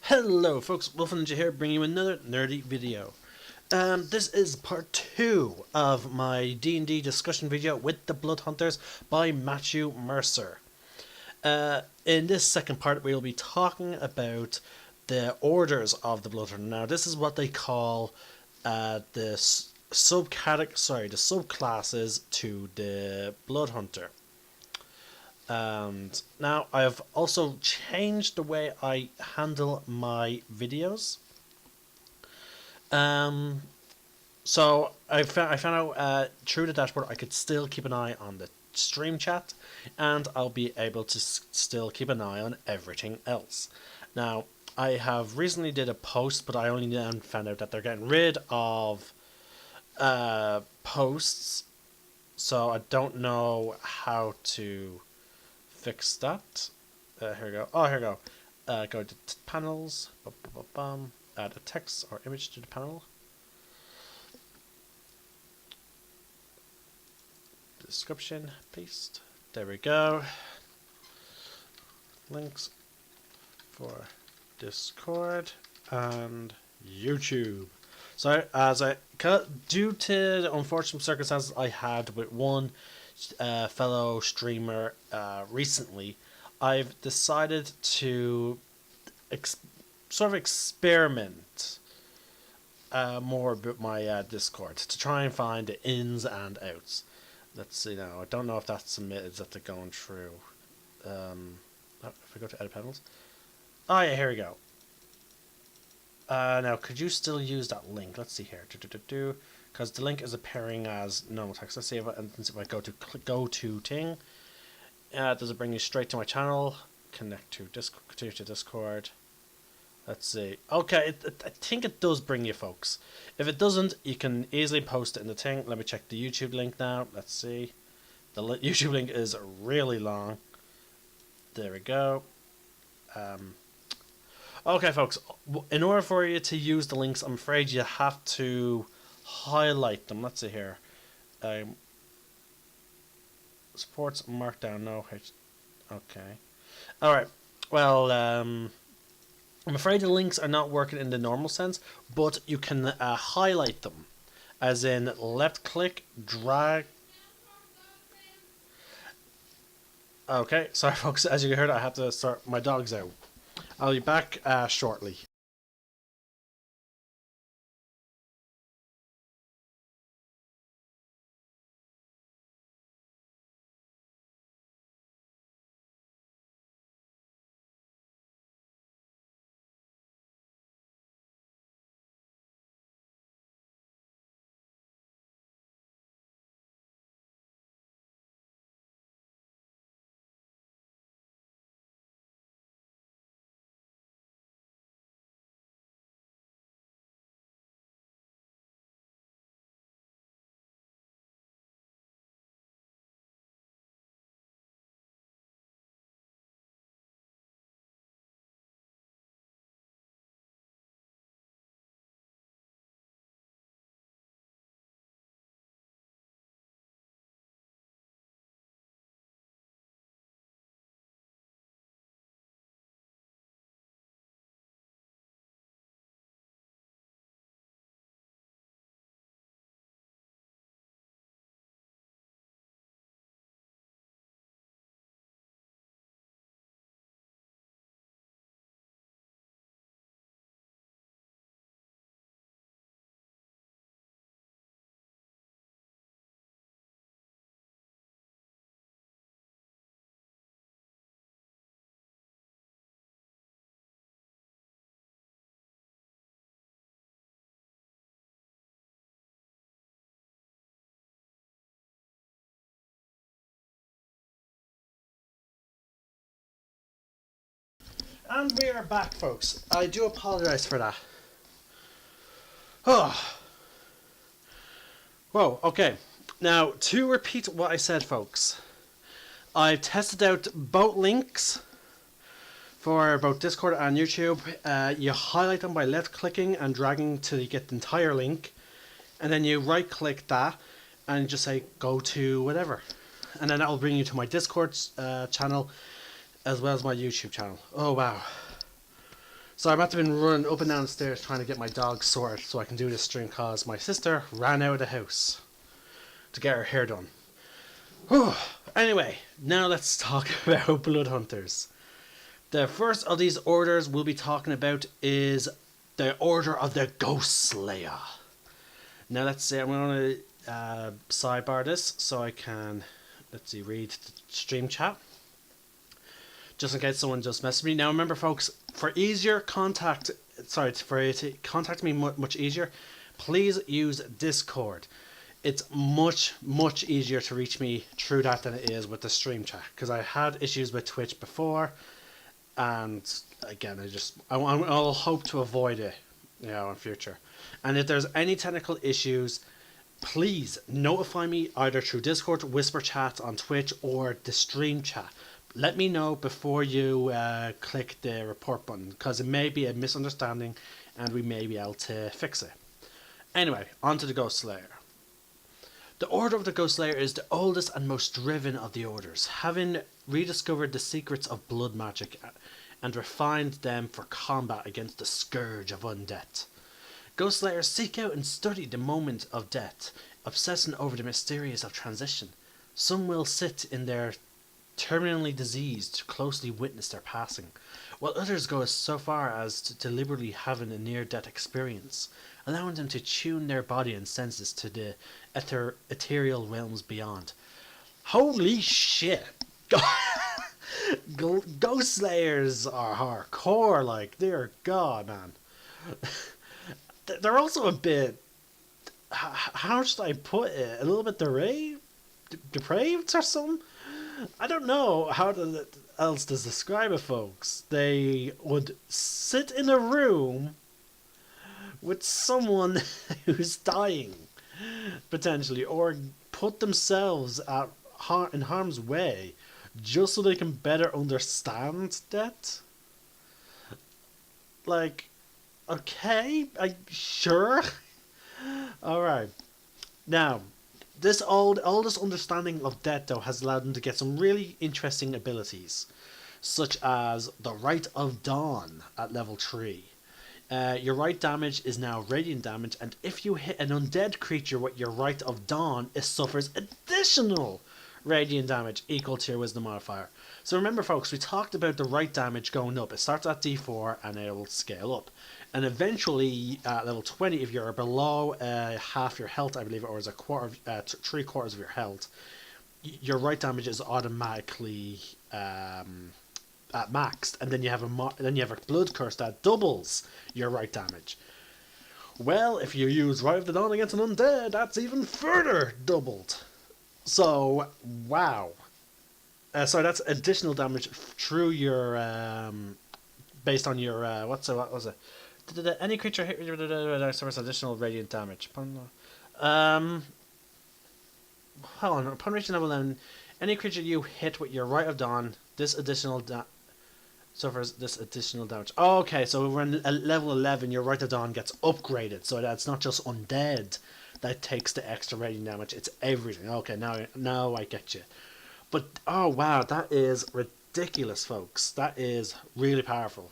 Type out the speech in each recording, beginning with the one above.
Hello folks, Wolf Ninja here, bringing you another nerdy video. This is part 2 of my D&D discussion video with the Bloodhunters by Matthew Mercer. In this second part we will be talking about the orders of the Bloodhunter. Now this is what they call the subclasses to the Bloodhunter. And now I've also changed the way I handle my videos. So I found out through the dashboard I could still keep an eye on the stream chat, and I'll be able to still keep an eye on everything else. Now I have recently did a post, but I only then found out that they're getting rid of posts, so I don't know how to fix that. Here we go. Oh, here we go. Go to panels. Add a text or image to the panel. Description. Paste. There we go. Links for Discord and YouTube. So, due to the unfortunate circumstances I had with one fellow streamer recently, I've decided to sort of experiment more with my Discord to try and find the ins and outs. Let's see now. I don't know if that's submitted that they're going through. If I go to edit panels. Oh yeah, here we go. Now, could you still use that link? Let's see here. Because the link is appearing as normal text. Let's see if I go to thing. Does it bring you straight to my channel? Connect to Discord. Let's see. Okay, I think it does bring you, folks. If it doesn't, you can easily post it in the thing. Let me check the YouTube link now. Let's see. The YouTube link is really long. There we go. Okay, folks. In order for you to use the links, I'm afraid you have to highlight them. Let's see here. Supports markdown. No. Okay. All right. Well, I'm afraid the links are not working in the normal sense, but you can highlight them, as in left click, drag. Okay, sorry folks, as you heard I have to sort my dogs out. I'll be back shortly. And we are back, folks. I do apologize for that. Oh. Whoa, okay. Now, to repeat what I said, folks, I've tested out both links for both Discord and YouTube. You highlight them by left clicking and dragging to get the entire link, and then you right click that and just say go to whatever, and then that will bring you to my Discord channel as well as my YouTube channel. Oh wow. So I'm about to been running up and down the stairs trying to get my dog sorted so I can do this stream because my sister ran out of the house to get her hair done. Whew. Anyway, now let's talk about blood hunters. The first of these orders we'll be talking about is the Order of the Ghost Slayer. Now let's see, I'm going to sidebar this so I can, let's see, read the stream chat. Just in case someone just messaged me. Now remember folks, for you to contact me much easier, please use Discord. It's much easier to reach me through that than it is with the stream chat. Because I had issues with Twitch before. And again, I'll hope to avoid it, in future. And if there's any technical issues, please notify me either through Discord, Whisper Chat on Twitch, or the stream chat. Let me know before you click the report button, because it may be a misunderstanding and we may be able to fix it. Anyway, on to the Ghost Slayer. The Order of the Ghost Slayer is the oldest and most driven of the orders, having rediscovered the secrets of blood magic and refined them for combat against the scourge of undead. Ghost Slayers seek out and study the moment of death, obsessing over the mysterious of transition. Some will sit in their terminally diseased to closely witness their passing, while others go so far as to deliberately having a near-death experience, allowing them to tune their body and senses to the ethereal realms beyond. Holy shit! Ghost Slayers are hardcore, like, dear God, man. They're also a bit, how should I put it, a little bit depraved or something? I don't know how else to describe it, folks. They would sit in a room with someone who's dying, potentially, or put themselves in harm's way just so they can better understand that. Like, okay, sure. Alright. Now, this oldest understanding of death, though, has allowed them to get some really interesting abilities, such as the Rite of Dawn at level 3. Your Rite damage is now radiant damage, and if you hit an undead creature with your Rite of Dawn, it suffers additional radiant damage equal to your Wisdom modifier. So remember, folks, we talked about the Rite damage going up. It starts at D4 and it will scale up. And eventually, at level 20, if you're below half your health, I believe, or is a quarter, 3/4 of your health, your Rite damage is automatically at maxed, and then you have a blood curse that doubles your Rite damage. Well, if you use Rite of the Dawn against an undead, that's even further doubled. So, wow. So that's additional damage through your based on your what was it? Any creature hit suffers additional radiant damage. Hold on. Upon reaching level 11, any creature you hit with your Rite of Dawn, suffers this additional damage. Oh, okay, so when at level 11, your Rite of Dawn gets upgraded, so that's not just undead that takes the extra radiant damage. It's everything. Okay, now I get you. But oh wow, that is ridiculous, folks. That is really powerful.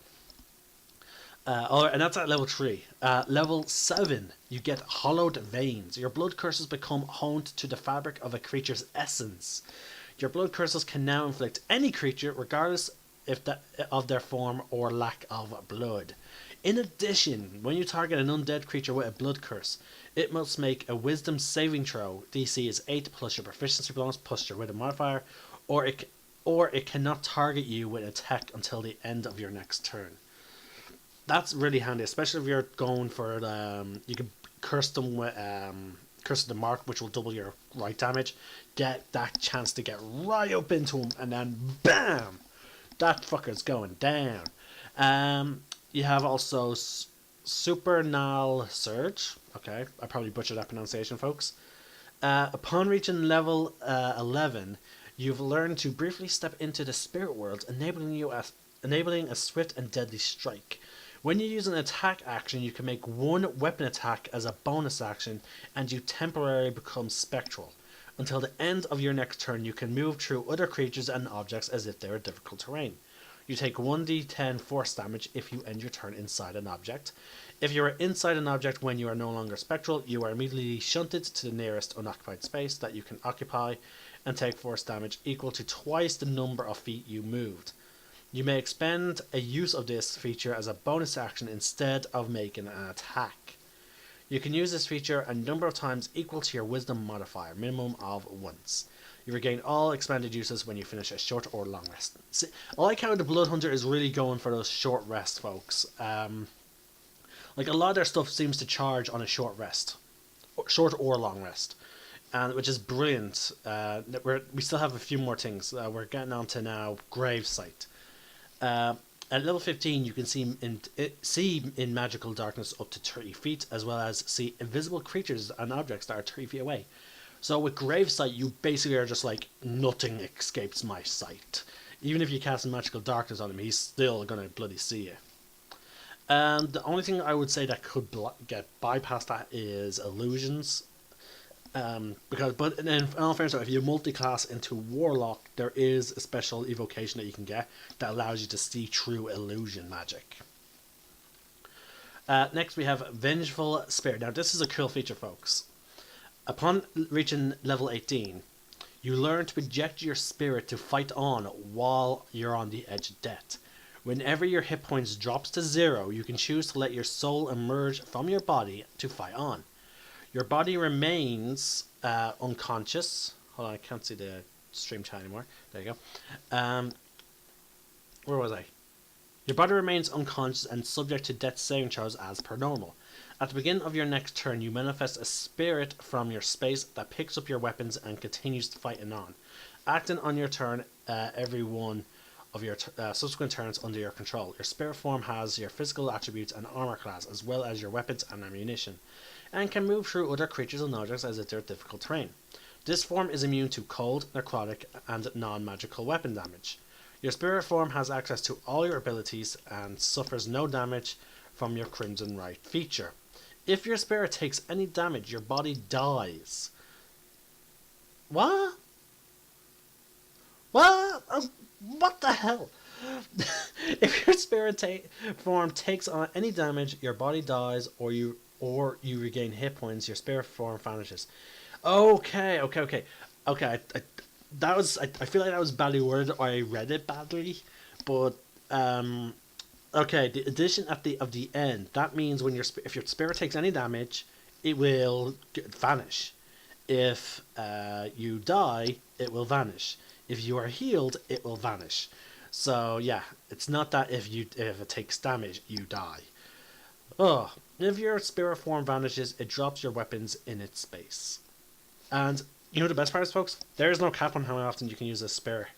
And that's at level 3. Level 7, you get Hollowed Veins. Your blood curses become honed to the fabric of a creature's essence. Your blood curses can now inflict any creature, regardless of their form or lack of blood. In addition, when you target an undead creature with a blood curse, it must make a Wisdom saving throw. DC is 8 plus your proficiency bonus plus your Wisdom modifier, or it cannot target you with an attack until the end of your next turn. That's really handy, especially if you're going for you can curse them with Curse of the Mark, which will double your Rite damage. Get that chance to get right up into him, and then BAM! That fucker's going down. You have also Supernal Surge. Okay, I probably butchered that pronunciation, folks. Upon reaching level 11, you've learned to briefly step into the spirit world, enabling a swift and deadly strike. When you use an attack action, you can make one weapon attack as a bonus action, and you temporarily become spectral. Until the end of your next turn, you can move through other creatures and objects as if they were difficult terrain. You take 1d10 force damage if you end your turn inside an object. If you are inside an object when you are no longer spectral, you are immediately shunted to the nearest unoccupied space that you can occupy and take force damage equal to twice the number of feet you moved. You may expend a use of this feature as a bonus action instead of making an attack. You can use this feature a number of times equal to your wisdom modifier, minimum of once. You regain all expended uses when you finish a short or long rest. See, I like how the bloodhunter is really going for those short rests, folks. Like a lot of their stuff seems to charge on a short rest, short or long rest, and which is brilliant. We still have a few more things. We're getting on to now Gravesight. At level 15, you can see in magical darkness up to 30 feet, as well as see invisible creatures and objects that are 30 feet away. So with Gravesight, you basically are just like, nothing escapes my sight. Even if you cast magical darkness on him, he's still gonna bloody see you. The only thing I would say that could get bypassed that is illusions. But in all fairness, if you multi-class into Warlock, there is a special evocation that you can get that allows you to see through illusion magic. Next we have Vengeful Spirit. Now this is a cool feature, folks. Upon reaching level 18, you learn to project your spirit to fight on while you're on the edge of death. Whenever your hit points drops to 0, you can choose to let your soul emerge from your body to fight on. Your body remains unconscious. Hold on, I can't see the stream chat anymore. There you go. Where was I? Your body remains unconscious and subject to death saving throws as per normal. At the beginning of your next turn, you manifest a spirit from your space that picks up your weapons and continues fighting on. Acting on your turn, every one of your subsequent turns under your control. Your spirit form has your physical attributes and armor class, as well as your weapons and ammunition, and can move through other creatures and objects as if they're difficult terrain. This form is immune to cold, necrotic, and non-magical weapon damage. Your spirit form has access to all your abilities and suffers no damage from your Crimson Right feature. If your spirit takes any damage, your body dies. What? What? What the hell? If your spirit form takes on any damage, your body dies, or you regain hit points. Your spirit form vanishes. Okay. I feel like that was badly worded, or I read it badly, but okay. The addition at the end, that means when if your spirit takes any damage, it will vanish. If you die, it will vanish. If you are healed, it will vanish. So yeah, it's not that if it takes damage, you die. Oh, if your spirit form vanishes, it drops your weapons in its space. And you know the best part is, folks? There is no cap on how often you can use a spirit.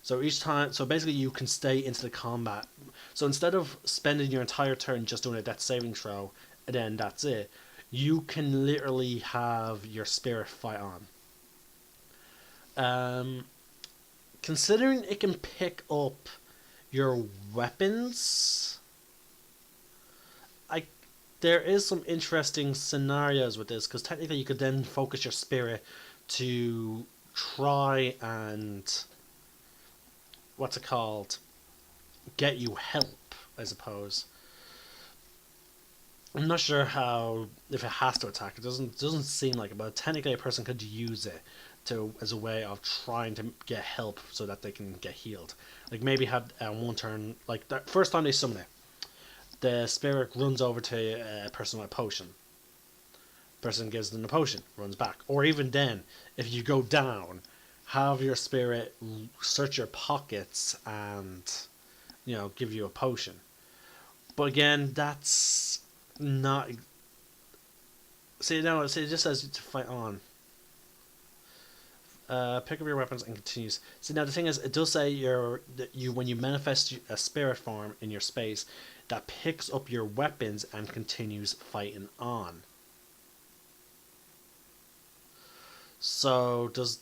So each time, so basically you can stay into the combat. So instead of spending your entire turn just doing a death saving throw, and then that's it, you can literally have your spirit fight on. Considering it can pick up your weapons, there is some interesting scenarios with this, because technically you could then focus your spirit to try and get you help, I suppose. I'm not sure if it has to attack. It doesn't seem like it, but technically a person could use it as a way of trying to get help so that they can get healed. Like maybe have one turn, like that first time they summon it, the spirit runs over to a person with a potion. Person gives them a potion, runs back. Or even then, if you go down, have your spirit search your pockets and, give you a potion. But again, that's not. See, no, it just says to fight on. Pick up your weapons and continues. See, now the thing is, it does say when you manifest a spirit form in your space, that picks up your weapons and continues fighting on. So does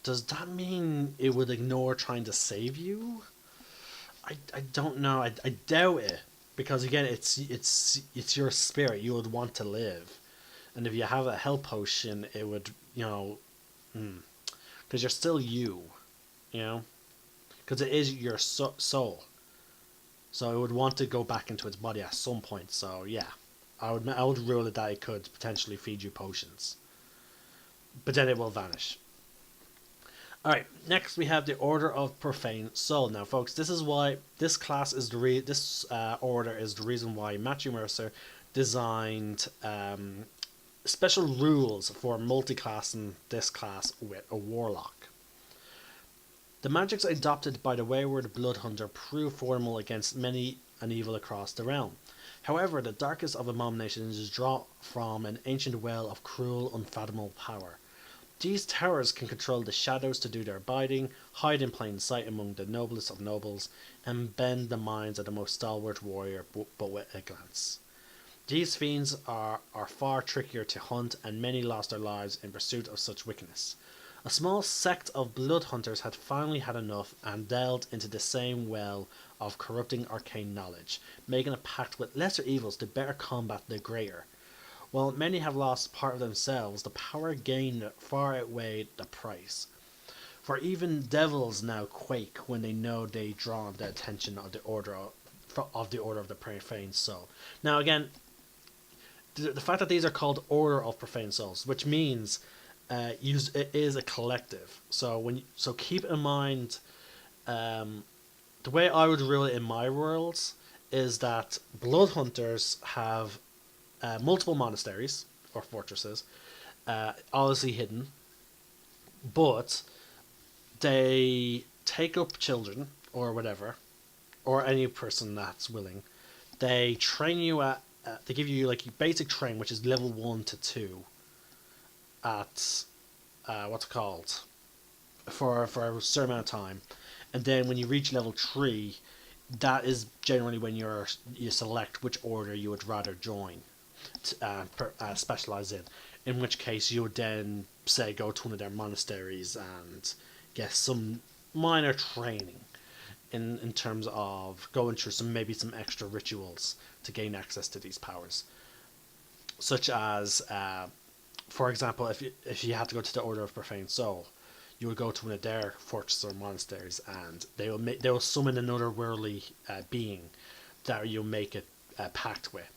that mean it would ignore trying to save you? I don't know. I doubt it, because again, it's your spirit. You would want to live, and if you have a health potion, it would because you're still you, because it is your soul. So it would want to go back into its body at some point. So yeah, I would rule it that it could potentially feed you potions, but then it will vanish. All right, next we have the Order of Profane Soul. Now, folks, this is why this class is this order is the reason why Matthew Mercer designed special rules for multi-classing this class with a warlock. The magics adopted by the wayward bloodhunter prove formidable against many an evil across the realm. However, the darkest of abominations is drawn from an ancient well of cruel, unfathomable power. These towers can control the shadows to do their bidding, hide in plain sight among the noblest of nobles, and bend the minds of the most stalwart warrior but with a glance. These fiends are far trickier to hunt, and many lost their lives in pursuit of such wickedness. A small sect of blood hunters had finally had enough and delved into the same well of corrupting arcane knowledge, making a pact with lesser evils to better combat the greater. While many have lost part of themselves, the power gained far outweighed the price. For even devils now quake when they know they draw the attention of the Order of the Profane Soul. Now again, the fact that these are called Order of Profane Souls, which means it is a collective. So keep in mind, the way I would rule it in my worlds is that blood hunters have multiple monasteries or fortresses, obviously hidden, but they take up children or whatever, or any person that's willing. They train you they give you like basic train, which is level 1 to 2 at what's it called, for a certain amount of time, and then when you reach level 3, that is generally when you select which order you would rather join, specialize in which case you would then say go to one of their monasteries and get some minor training in terms of going through some extra rituals to gain access to these powers, such as for example, if you had to go to the Order of Profane Soul, you would go to one of their fortresses or monasteries, and they will summon another worldly being that you'll make a pact with.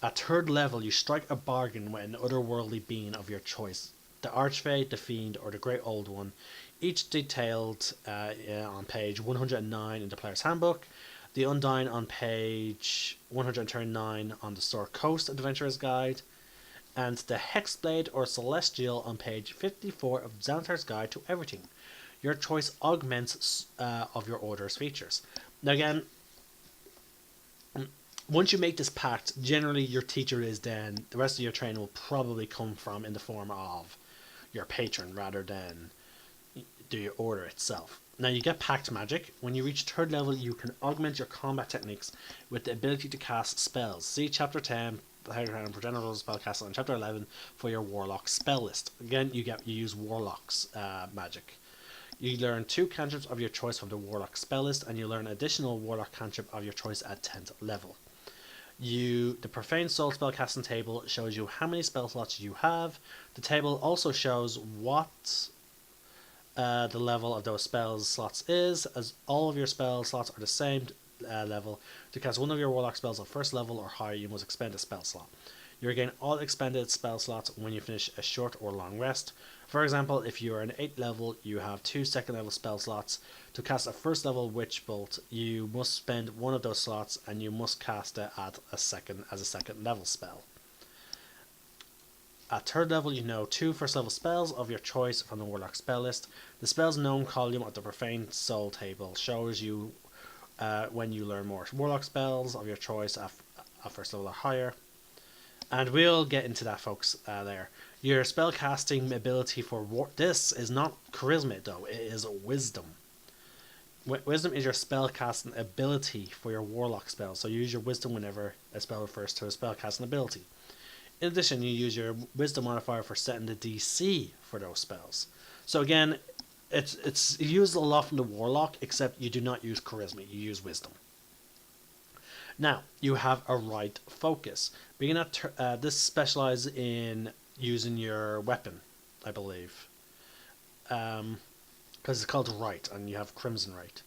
At 3rd level, you strike a bargain with an otherworldly being of your choice, the Archfey, the Fiend, or the Great Old One, each detailed on page 109 in the Player's Handbook, the Undying on page 139 on the Sword Coast Adventurer's Guide, and the Hexblade or Celestial on page 54 of Xanathar's Guide to Everything. Your choice augments of your order's features. Now again, once you make this pact, generally your teacher is then, the rest of your training will probably come from in the form of your patron rather than the order itself. Now you get pact magic. When you reach 3rd level, you can augment your combat techniques with the ability to cast spells. See chapter 10, for general spellcasting, and chapter 11 for your warlock spell list. Again, you use warlock's magic. You learn 2 cantrips of your choice from the warlock spell list, and you learn additional warlock cantrip of your choice at 10th level. The Profane Soul spellcasting table shows you how many spell slots you have. The table also shows what the level of those spell slots is, as all of your spell slots are the same level. To cast one of your warlock spells at 1st level or higher, you must expend a spell slot. You regain all expended spell slots when you finish a short or long rest. For example, if you are an 8th level, you have 2 2nd level spell slots. To cast a 1st level Witch Bolt, you must spend one of those slots, and you must cast it as a 2nd level spell. At 3rd level, you know 2 1st level spells of your choice from the warlock spell list. The spells known column of the Profane Soul table shows you when you learn more warlock spells of your choice at 1st level or higher. And we'll get into that, folks, there. Your spellcasting ability for this is not charisma, though. It is wisdom. Wisdom is your spellcasting ability for your warlock spell. So you use your wisdom whenever a spell refers to a spellcasting ability. In addition, you use your wisdom modifier for setting the DC for those spells. So again, it's used a lot from the warlock, except you do not use charisma. You use wisdom. Now, you have a right focus. Being that this specializes in using your weapon, I believe. Because because it's called Right, and you have Crimson Right.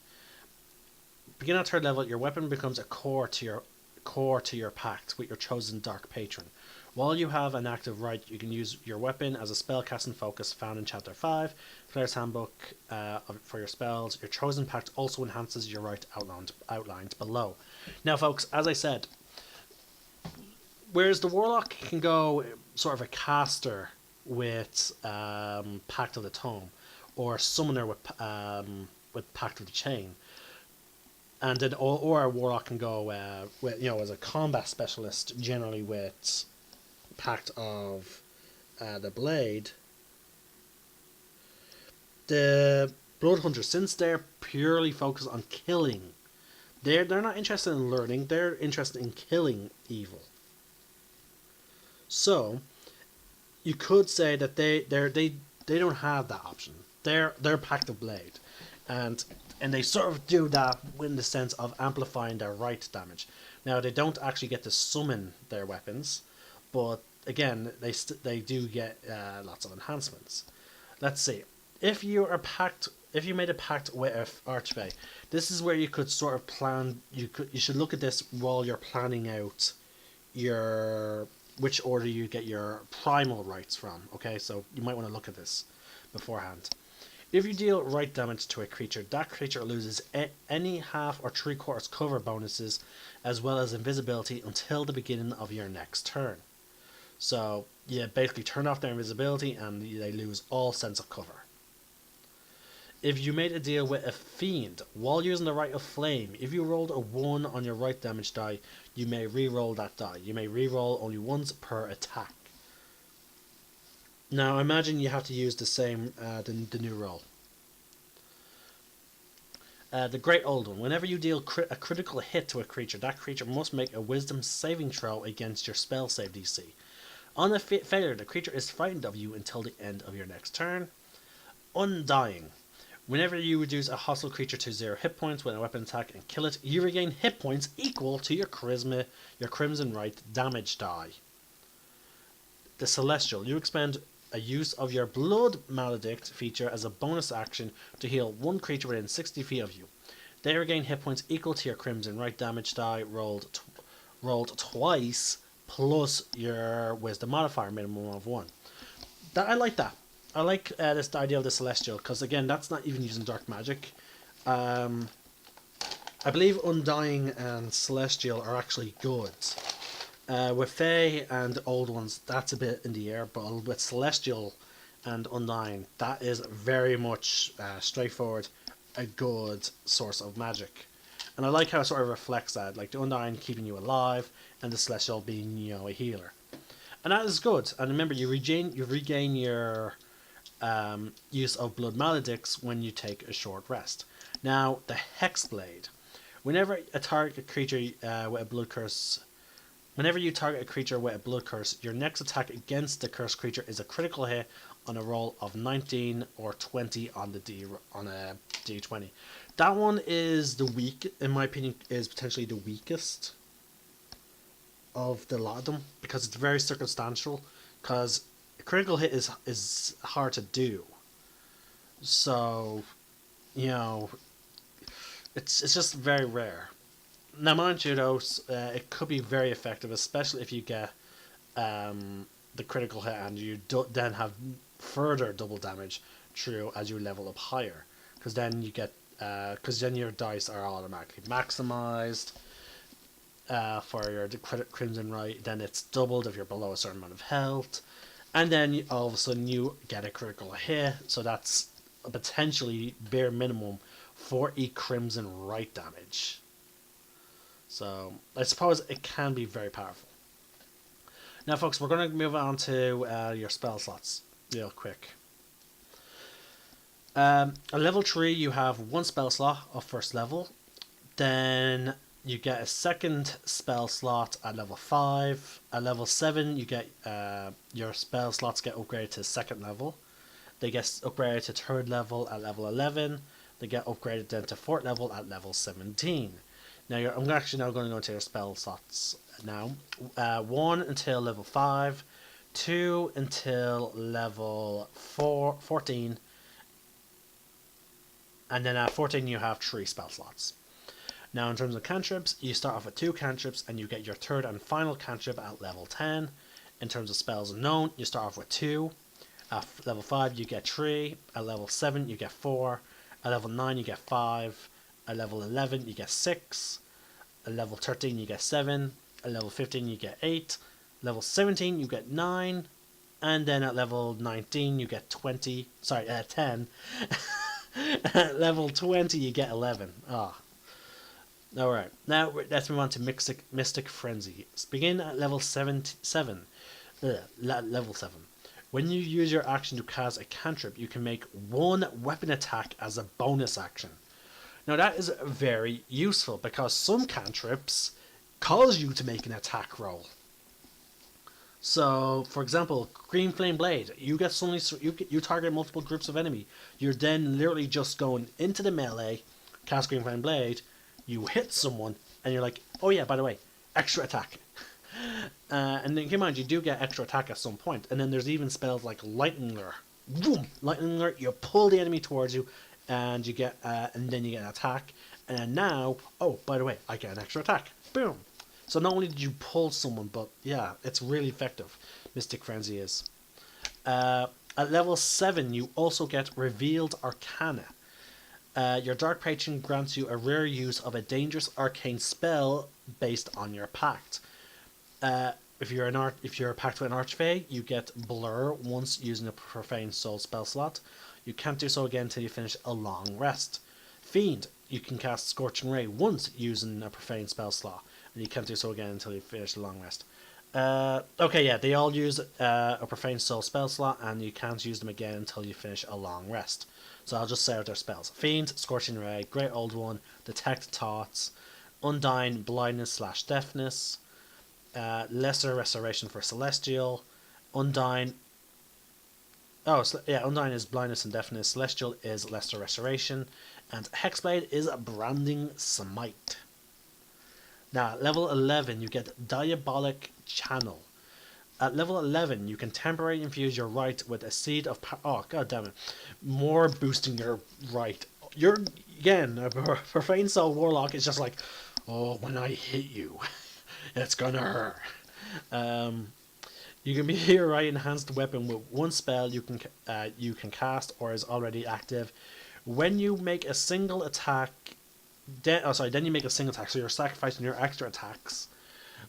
Begin at third level, your weapon becomes a core to your pact with your chosen dark patron. While you have an active right, you can use your weapon as a spellcasting focus found in Chapter 5, Player's Handbook for your spells. Your chosen pact also enhances your right outlined below. Now, folks, as I said, whereas the Warlock can go sort of a caster with Pact of the Tome, or a summoner with Pact of the Chain, and then or a Warlock can go with, as a combat specialist, generally with Pact of the Blade. The bloodhunter, since they're purely focused on killing, they're not interested in learning. They're interested in killing evil. So you could say that they don't have that option. They're Pact of Blade, and they sort of do that in the sense of amplifying their right damage. Now they don't actually get to summon their weapons, but again they do get lots of enhancements. Let's see. If you made a pact with Archfey, this is where you could sort of plan. You should look at this while you're planning out which order you get your primal rights from. Okay, so you might want to look at this beforehand. If you deal right damage to a creature, that creature loses any half or 3/4 cover bonuses, as well as invisibility until the beginning of your next turn. So you basically turn off their invisibility and they lose all sense of cover. If you made a deal with a fiend while using the Rite of Flame, if you rolled a 1 on your right damage die, you may re-roll that die. You may re-roll only once per attack. Now imagine you have to use the same the new roll. The Great Old One. Whenever you deal a critical hit to a creature, that creature must make a Wisdom saving throw against your spell save DC. On a failure, the creature is frightened of you until the end of your next turn. Undying. Whenever you reduce a hostile creature to 0 hit points with a weapon attack and kill it, you regain hit points equal to your Crimson Right damage die. The Celestial. You expend a use of your Blood Maledict feature as a bonus action to heal one creature within 60 feet of you. They regain hit points equal to your Crimson Right damage die rolled twice, plus your Wisdom modifier minimum of 1. I like that. I like this idea of the Celestial, because again, that's not even using dark magic. I believe Undying and Celestial are actually good. With Fae and Old Ones, that's a bit in the air, but with Celestial and Undying, that is very much straightforward, a good source of magic. And I like how it sort of reflects that, like the Undying keeping you alive, and the Celestial being, a healer. And that is good. And remember, you regain your use of Blood Maledicts when you take a short rest. Now, the Hexblade. Whenever you target a creature with a blood curse, your next attack against the cursed creature is a critical hit on a roll of 19 or 20 on a D20. That one is in my opinion, is potentially the weakest of the lot of them, because it's very circumstantial. Because a critical hit is hard to do, so it's just very rare. Now, mind you, though, it could be very effective, especially if you get the critical hit and you then have further double damage through as you level up higher, because then you get then your dice are automatically maximized. For your Crimson Right, then it's doubled if you're below a certain amount of health, and then all of a sudden you get a critical hit, so that's a potentially bare minimum 40 Crimson Right damage. So I suppose it can be very powerful. Now, folks, we're going to move on to your spell slots real quick. At level 3, you have one spell slot of first level. Then you get a second spell slot at level 5. At level 7, you get your spell slots get upgraded to second level. They get upgraded to third level at level 11. They get upgraded then to fourth level at level 17. Now, I'm actually now going to go into your spell slots now. 1 until level 5. 2 until level 14. And then at 14 you have 3 spell slots. Now in terms of cantrips, you start off with 2 cantrips and you get your third and final cantrip at level 10. In terms of spells unknown, you start off with 2. At level 5 you get 3. At level 7 you get 4. At level 9 you get 5. At level 11 you get 6. At level 13 you get 7. At level 15 you get 8. Level 17 you get 9. And then at level 19 you get 10. At level 20 you get 11. Alright, now let's move on to Mystic Frenzy. Begin at level 7. Level 7. When you use your action to cast a cantrip, you can make 1 weapon attack as a bonus action. Now that is very useful because some cantrips cause you to make an attack roll. So, for example, Green Flame Blade, you target multiple groups of enemy. You're then literally just going into the melee, cast Green Flame Blade, you hit someone, and you're like, oh yeah, by the way, extra attack. And then, keep in mind, you do get extra attack at some point. And then there's even spells like Lightning Lure. Boom! Lightning Lure, you pull the enemy towards you, and you get, and then you get an attack. And then now, oh, by the way, I get an extra attack. Boom! So not only did you pull someone, but yeah, it's really effective. Mystic Frenzy is. At level 7, you also get Revealed Arcana. Your Dark Patron grants you a rare use of a dangerous arcane spell based on your pact. If you're a pact with an Archfey, you get Blur once using a Profane Soul spell slot. You can't do so again until you finish a long rest. Fiend, you can cast Scorching Ray once using a Profane spell slot, and you can't do so again until you finish a long rest. Okay, yeah, they all use a Profane Soul spell slot, and you can't use them again until you finish a long rest. So I'll just say out their spells. Fiend, Scorching Ray, Great Old One, Detect Thoughts, Undying, Blindness/Deafness, Lesser Restoration for Celestial, Undying. Undying is Blindness and Deafness, Celestial is Lesser Restoration, and Hexblade is Branding Smite. Now, at level 11, you get Diabolic Channel. At level 11, you can temporarily infuse your right with a seed of power. Oh, god damn it. More boosting your right. Again, a Profane Soul Warlock is just like, oh, when I hit you, it's gonna hurt. You can be your right enhanced weapon with 1 spell you can cast or is already active. When you make a single attack, then you make a single attack, so you're sacrificing your extra attacks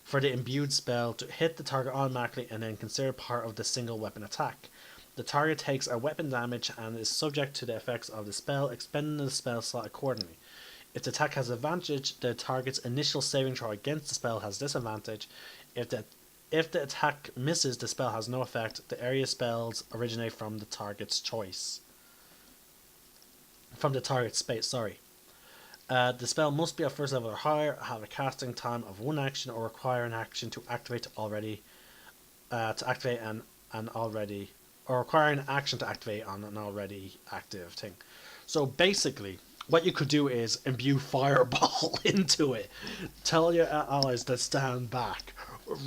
for the imbued spell to hit the target automatically and then consider part of the single weapon attack. The target takes a weapon damage and is subject to the effects of the spell, expending the spell slot accordingly. If the attack has advantage, the target's initial saving throw against the spell has disadvantage. If the attack misses, the spell has no effect. The area spells originate from the target's choice. From the target's space, sorry. The spell must be at first level or higher, have a casting time of 1 action, or require an action to activate require an action to activate on an already active thing. So basically, what you could do is imbue Fireball into it. Tell your allies to stand back,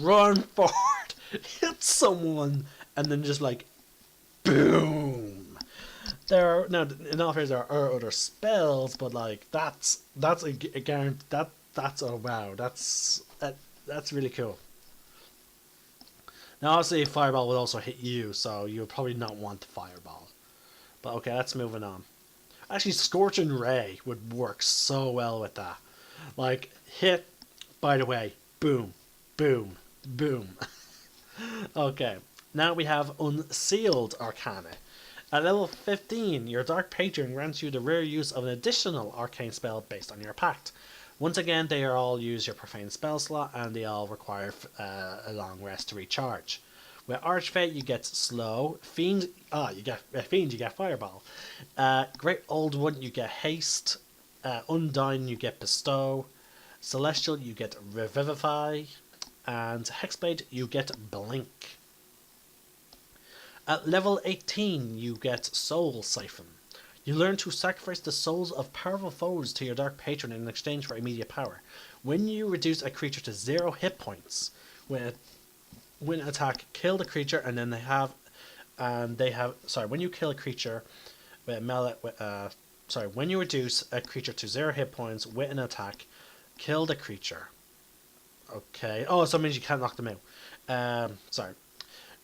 run forward, hit someone, and then just like, boom. In all fairness, there are other spells, but like that's a guarantee. That's oh wow, that's really cool. Now obviously Fireball would also hit you, so you would probably not want the Fireball. But okay, let's move on. Actually, Scorching Ray would work so well with that. Like, hit, by the way, boom, boom, boom. Okay, now we have Unsealed Arcana. At level 15, your Dark Patron grants you the rare use of an additional arcane spell based on your pact. Once again, they all use your Profane spell slot, and they all require a long rest to recharge. With Archfey, you get Slow. Fiend, you get Fireball. Great Old One, you get Haste. Undying, you get Bestow. Celestial, you get Revivify. And Hexblade, you get Blink. At level 18, you get Soul Siphon. You learn to sacrifice the souls of powerful foes to your Dark Patron in exchange for immediate power. When you reduce a creature to 0 hit points, when an attack, kill the creature, and then when you kill a creature with when you reduce a creature to 0 hit points with an attack, kill the creature. Okay. Oh, so it means you can't knock them out. Sorry.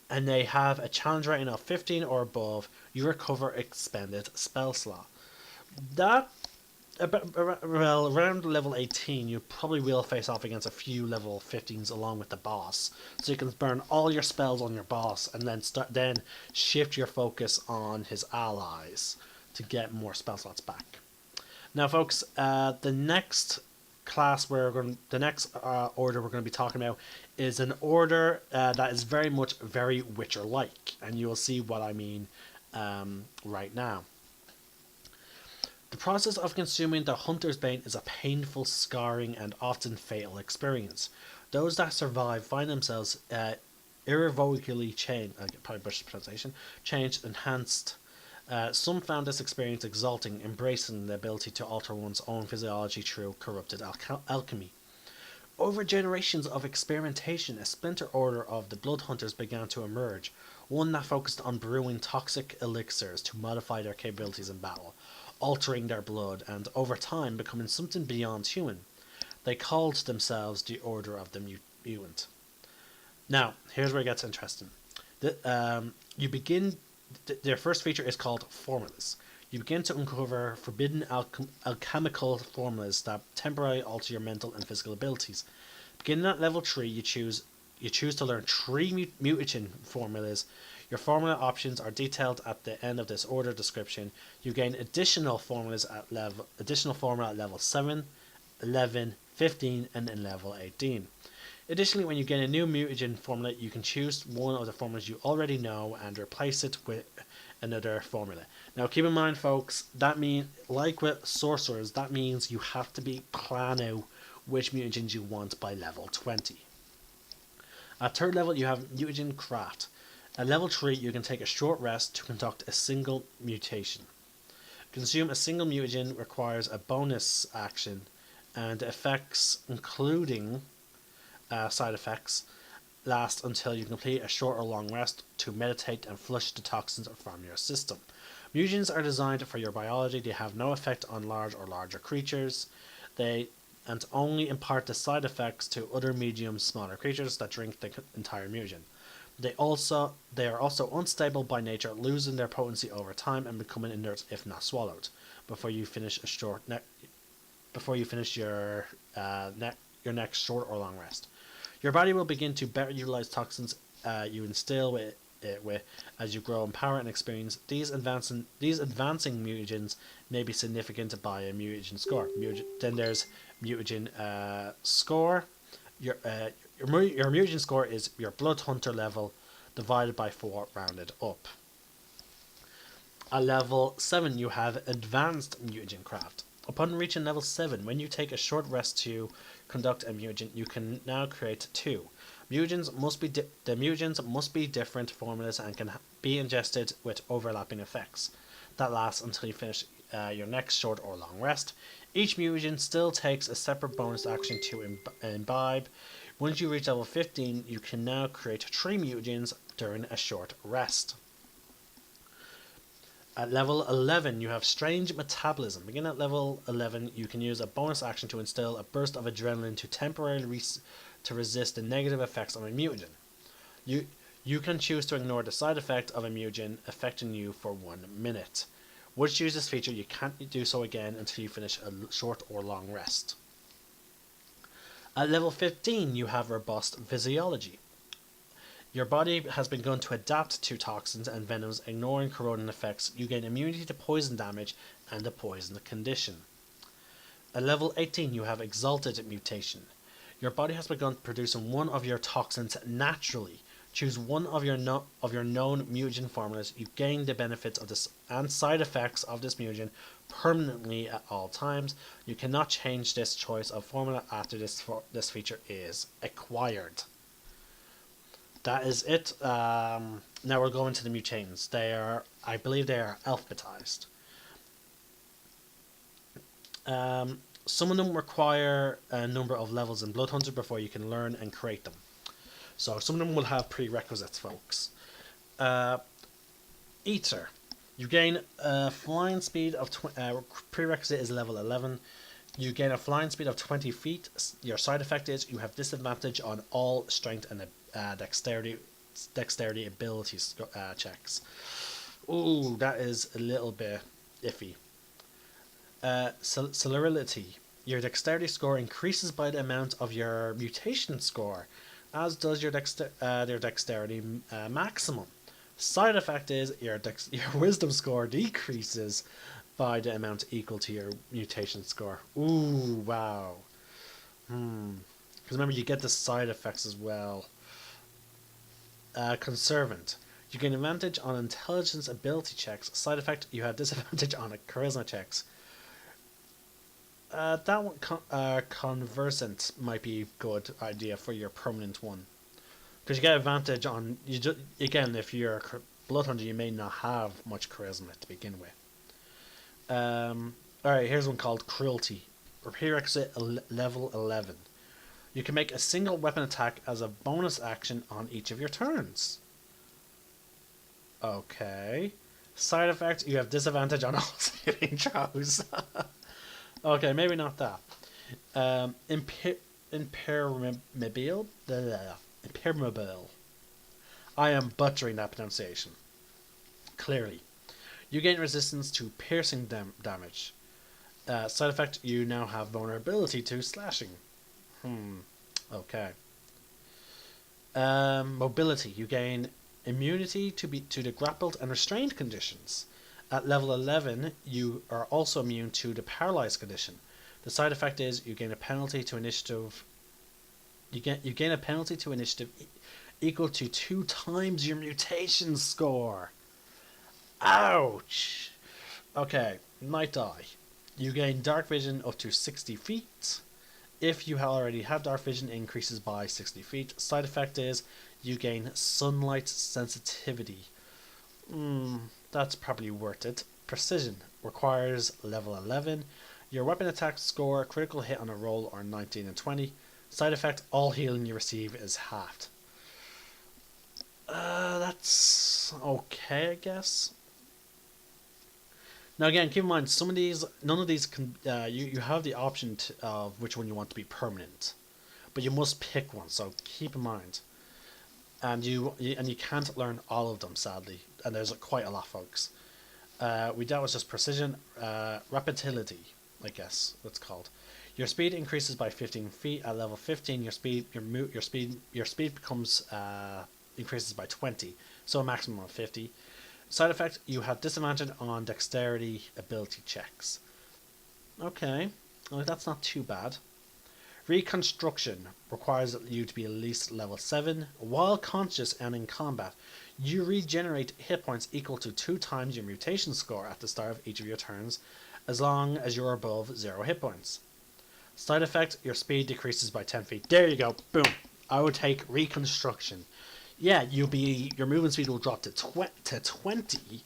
And they have a challenge rating of 15 or above. You recover expended spell slot. That well, around level 18, you probably will face off against a few level 15s along with the boss. So you can burn all your spells on your boss and then shift your focus on his allies to get more spell slots back. Now, folks, the next order we're going to be talking about is an order that is very Witcher-like, and you will see what I mean right now. The process of consuming the Hunter's Bane is a painful, scarring, and often fatal experience. Those that survive find themselves irrevocably changed, probably butchered the pronunciation, changed, enhanced. Some found this experience exalting, embracing the ability to alter one's own physiology through corrupted alchemy. Over generations of experimentation, a splinter order of the Bloodhunters began to emerge, one that focused on brewing toxic elixirs to modify their capabilities in battle, altering their blood, and over time becoming something beyond human. They called themselves the Order of the Mutant. Now, here's where it gets interesting. Their first feature is called Formulas. You begin to uncover forbidden alchemical formulas that temporarily alter your mental and physical abilities. Beginning at level 3, you choose to learn 3 mutagen formulas. Your formula options are detailed at the end of this order description. You gain additional formula at level 7, 11, 15, and then level 18. Additionally, when you gain a new mutagen formula, you can choose one of the formulas you already know and replace it with another formula. Now, keep in mind, folks, that means, like with sorcerers, that means you have to plan out which mutagens you want by level 20. At 3rd level, you have mutagen craft. At level 3, you can take a short rest to conduct a single mutation. Consume a single mutagen requires a bonus action, and effects, including side effects, last until you complete a short or long rest to meditate and flush the toxins from your system. Mutagens are designed for your biology. They have no effect on large or larger creatures. They only impart the side effects to other medium, smaller creatures that drink the entire mutagen. They are also unstable by nature, losing their potency over time and becoming inert if not swallowed. Before you finish your next short or long rest, your body will begin to better utilize toxins you instill with as you grow in power and experience. These advancing mutagens may be significant by a mutagen score. Then there's mutagen score. Your mutagen score is your Bloodhunter level divided by 4 rounded up. At level 7, you have advanced mutagen craft. Upon reaching level 7, when you take a short rest to conduct a mutagen, you can now create 2. The mutagens must be different formulas and can be ingested with overlapping effects. That lasts until you finish your next short or long rest. Each mutagen still takes a separate bonus action to imbibe. Once you reach level 15, you can now create 3 mutagens during a short rest. At level 11, you have Strange Metabolism. Beginning at level 11, you can use a bonus action to instill a burst of adrenaline to temporarily resist the negative effects of a mutagen. You can choose to ignore the side effect of a mutagen affecting you for 1 minute. Once you use this feature, you can't do so again until you finish a short or long rest. At level 15, you have Robust Physiology. Your body has begun to adapt to toxins and venoms, ignoring corroding effects. You gain immunity to poison damage and a poison condition. At level 18, you have Exalted Mutation. Your body has begun producing one of your toxins naturally. Choose one of your known mutagen formulas. You gain the benefits of this and side effects of this mutagen permanently at all times. You cannot change this choice of formula after this feature is acquired. That is it. Now we're going to the mutagens. I believe they are alphabetized. Some of them require a number of levels in Bloodhunter before you can learn and create them. So some of them will have prerequisites, folks. Ether. You gain a flying speed of prerequisite is level 11. You gain a flying speed of 20 feet. Your side effect is you have disadvantage on all strength and dexterity abilities checks. Ooh, that is a little bit iffy. Celerity. Your dexterity score increases by the amount of your mutation score, as does your dexterity maximum. Side effect is your wisdom score decreases by the amount equal to your mutation score. Ooh, wow. Because remember, you get the side effects as well. Conservant. You gain advantage on intelligence ability checks. Side effect, you have disadvantage on charisma checks. That one, conversant might be a good idea for your permanent one. Because you get advantage on, again, if you're a bloodhunter, you may not have much charisma to begin with. Alright, here's one called Cruelty. Prerequisite level 11. You can make a single weapon attack as a bonus action on each of your turns. Okay. Side effect, you have disadvantage on all saving throws. Okay, maybe not that. Impermeable. Impermeable. I am butchering that pronunciation. Clearly. You gain resistance to piercing damage. Side effect, you now have vulnerability to slashing. Okay. Mobility. You gain immunity to the grappled and restrained conditions. At level 11, you are also immune to the paralyzed condition. The side effect is you gain a penalty to initiative. You gain a penalty to initiative equal to 2 times your mutation score. Ouch. Okay, Night Eye. You gain dark vision up to 60 feet. If you already have dark vision, it increases by 60 feet. Side effect is you gain sunlight sensitivity. That's probably worth it. Precision requires level 11. Your weapon attack score, critical hit on a roll are 19 and 20. Side effect, all healing you receive is halved. That's okay, I guess. Now again, keep in mind, none of these can. You have the option of which one you want to be permanent, but you must pick one. So keep in mind, and you can't learn all of them, sadly. And there's quite a lot, folks. That was just precision, rapidity, I guess that's called. Your speed increases by 15 feet at level 15. Your speed becomes increases by 20, so a maximum of 50. Side effect, you have disadvantage on dexterity ability checks. Okay, well, that's not too bad. Reconstruction requires you to be at least level 7. While conscious and in combat, you regenerate hit points equal to 2 times your mutation score at the start of each of your turns, as long as you're above 0 hit points. Side effect, your speed decreases by 10 feet. There you go, boom. I would take reconstruction. Yeah, your movement speed will drop to 20,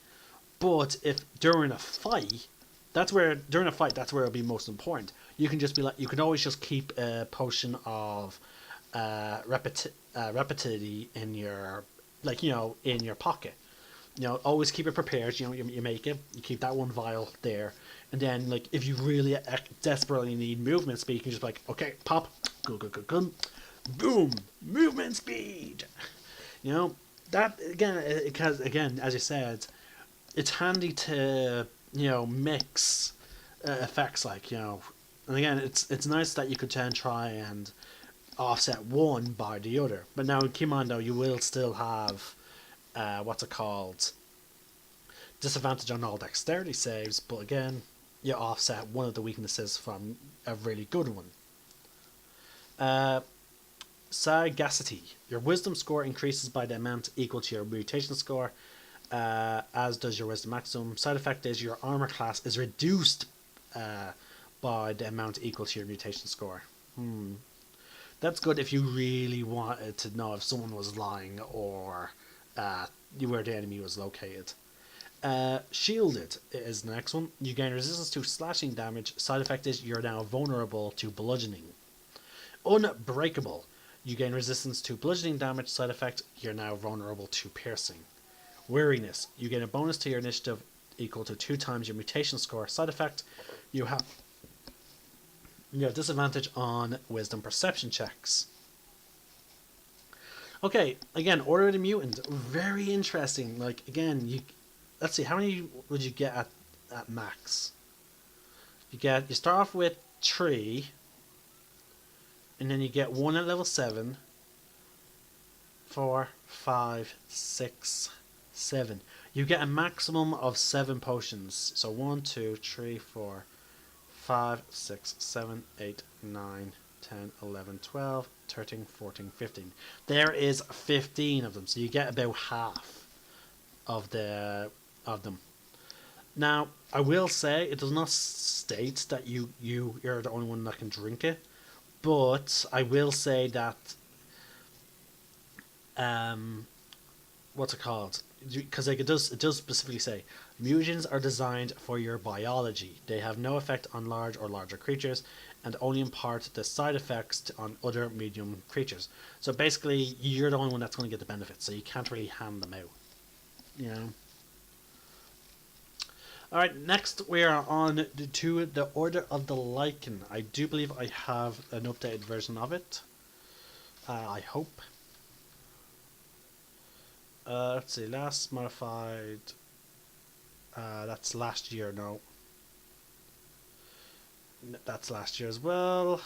but if during a fight, that's where it'll be most important. You can just be like, you can always just keep a potion of rapidity in your, in your pocket. Always keep it prepared. You make it, you keep that one vial there, and then if you really desperately need movement speed, you can just be like, okay, pop, go, boom, movement speed. That again, as you said, it's handy to mix effects and again, it's nice that you could try and offset one by the other. But now keep in mind though, you will still have disadvantage on all dexterity saves, but again, you offset one of the weaknesses from a really good one. Sagacity. Your wisdom score increases by the amount equal to your mutation score, as does your wisdom maximum. Side effect is your armor class is reduced by the amount equal to your mutation score. That's good if you really wanted to know if someone was lying or where the enemy was located. Shielded is the next one. You gain resistance to slashing damage. Side effect is you're now vulnerable to bludgeoning. Unbreakable. You gain resistance to bludgeoning damage. Side effect, you're now vulnerable to piercing. Weariness. You gain a bonus to your initiative equal to 2 times your mutation score. Side effect, you have disadvantage on wisdom perception checks. Okay, again, Order of the Mutant, very interesting. Like, again, let's see, how many would you get at max? You start off with 3, and then you get 1 at level 7, 4, 5, 6, 7. You get a maximum of 7 potions. So 1, 2, 3, 4, 5, 6, 7, 8, 9, 10, 11, 12, 13, 14, 15. There is 15 of them, so you get about half of them. Now, I will say it does not state that you're the only one that can drink it, but I will say that what's it called? Because like it does specifically say mutagens are designed for your biology. They have no effect on large or larger creatures, and only impart the side effects on other medium creatures. So basically, you're the only one that's going to get the benefits. So you can't really hand them out. You know. All right, next we are on to the Order of the Lichen. I do believe I have an updated version of it. I hope. Let's see, last modified. That's last year, no. That's last year as well.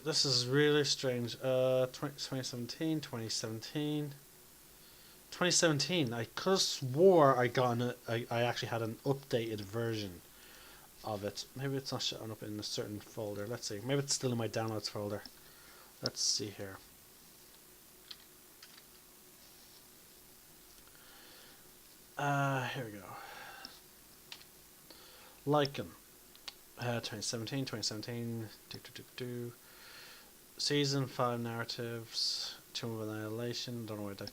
This is really strange. 2017, 2017. 2017. I could have swore I actually had an updated version of it. Maybe it's not showing up in a certain folder. Let's see. Maybe it's still in my downloads folder. Let's see here. Here we go. Lichen. 2017, 2017. Season 5 narratives. Tomb of Annihilation. Don't know where that.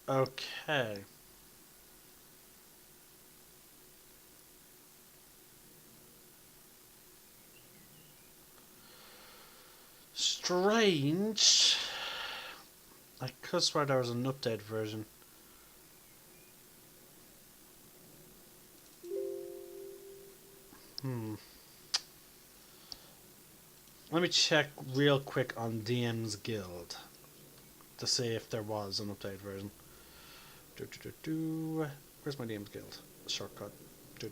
Okay. Strange. I could swear there was an updated version. Let me check real quick on DM's Guild to see if there was an updated version. Where's my DM's Guild? Shortcut. There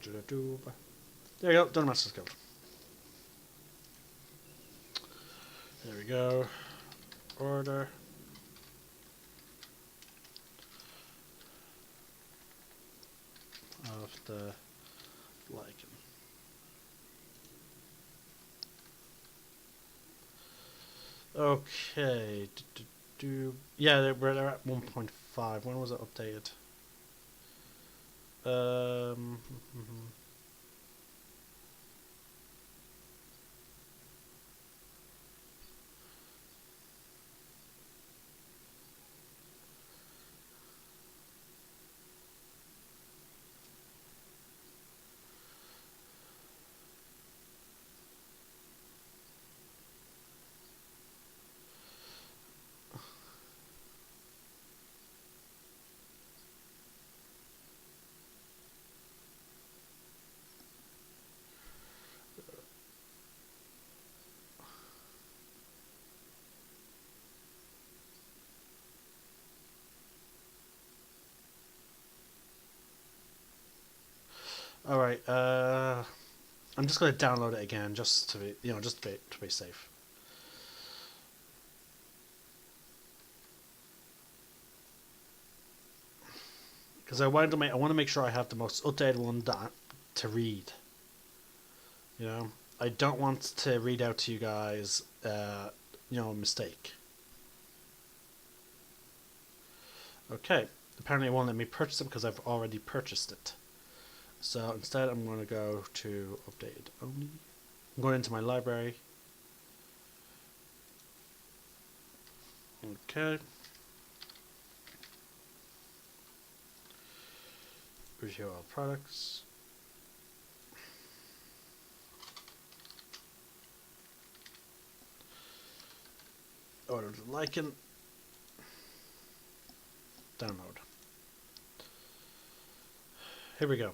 you go, Dunmaster's Guild. There we go. Order. Of the Lichen. Okay. Yeah, we're at 1.5. When was it updated? Alright, I'm just going to download it again just to be, just to be safe. Because I want to make sure I have the most updated one to read. You know, I don't want to read out to you guys, a mistake. Okay, apparently it won't let me purchase it because I've already purchased it. So instead I'm going to go to updated only. I'm going into my library. Okay. Review all products. Order of the Lycan. Download. Here we go.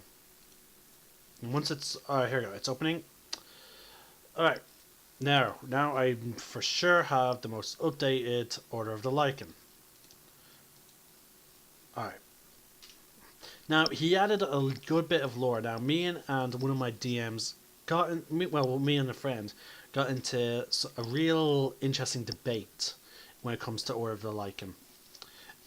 And once it's here we go. It's opening. All right. Now I for sure have the most updated Order of the Lycan. All right. Now he added a good bit of lore. Now me and one of my DMs got in, me and a friend got into a real interesting debate when it comes to Order of the Lycan,